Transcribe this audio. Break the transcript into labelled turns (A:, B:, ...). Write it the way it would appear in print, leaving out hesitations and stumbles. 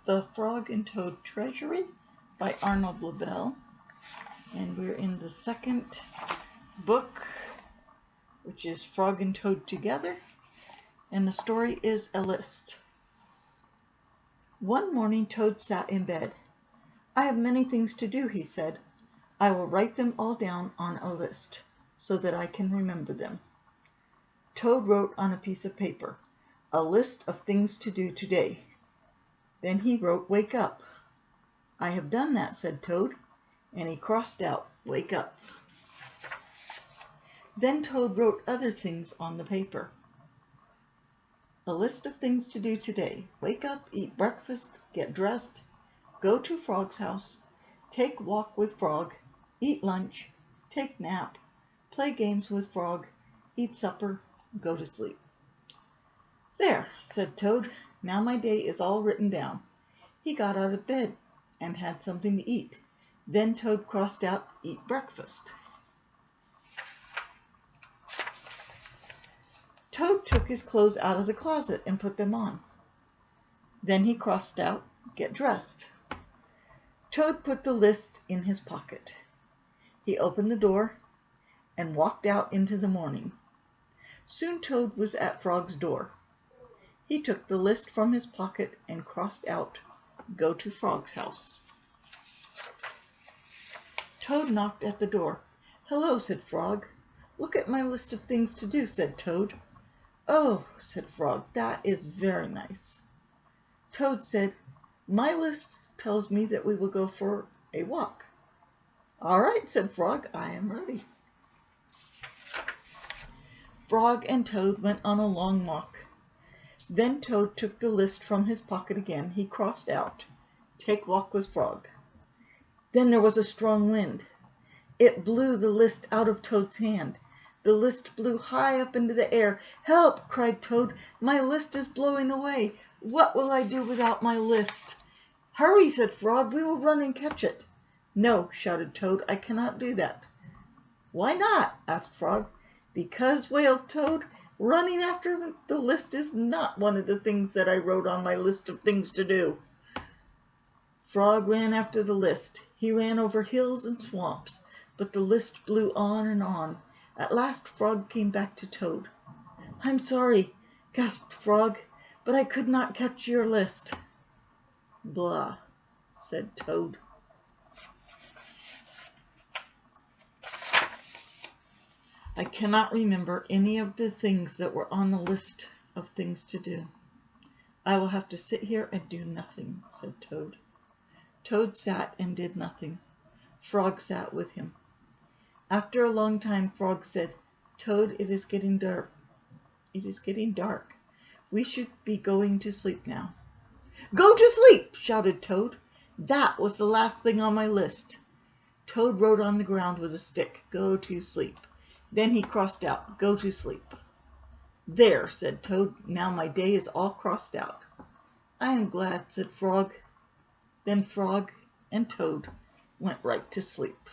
A: The Frog and Toad Treasury by Arnold Lobel. And we're in the second book, which is Frog and Toad Together. And the story is a list. One morning Toad sat in bed. "I have many things to do," he said. "I will write them all down on a list so that I can remember them." Toad wrote on a piece of paper, "A list of things to do today." Then he wrote, "Wake up." "I have done that," said Toad, and he crossed out, "Wake up." Then Toad wrote other things on the paper. A list of things to do today. Wake up, eat breakfast, get dressed, go to Frog's house, take walk with Frog, eat lunch, take nap, play games with Frog, eat supper, go to sleep. "There," said Toad. "Now my day is all written down." He got out of bed and had something to eat. Then Toad crossed out, "Eat breakfast." Toad took his clothes out of the closet and put them on. Then he crossed out, "Get dressed." Toad put the list in his pocket. He opened the door and walked out into the morning. Soon Toad was at Frog's door. He took the list from his pocket and crossed out, "Go to Frog's house." Toad knocked at the door. "Hello," said Frog. "Look at my list of things to do," said Toad. "Oh," said Frog, "that is very nice." Toad said, "My list tells me that we will go for a walk." "All right," said Frog, "I am ready." Frog and Toad went on a long walk. Then Toad took the list from his pocket again. He crossed out, "Take walk with Frog." Then there was a strong wind. It blew the list out of Toad's hand. The list blew high up into the air. "Help!" cried Toad. "My list is blowing away. What will I do without my list?" "Hurry!" said Frog. "We will run and catch it." "No," shouted Toad. "I cannot do that." "Why not?" asked Frog. "Because," wailed Toad, "running after the list is not one of the things that I wrote on my list of things to do." Frog ran after the list. He ran over hills and swamps, but the list blew on and on. At last Frog came back to Toad. "I'm sorry," gasped Frog, "but I could not catch your list." "Blah," said Toad. "I cannot remember any of the things that were on the list of things to do. I will have to sit here and do nothing," said Toad. Toad sat and did nothing. Frog sat with him. After a long time, Frog said, "Toad, it is getting dark. It is getting dark. We should be going to sleep now." "Go to sleep!" shouted Toad. "That was the last thing on my list." Toad wrote on the ground with a stick, "Go to sleep." Then he crossed out, "Go to sleep." "There," said Toad. "Now my day is all crossed out." "I am glad," said Frog. Then Frog and Toad went right to sleep.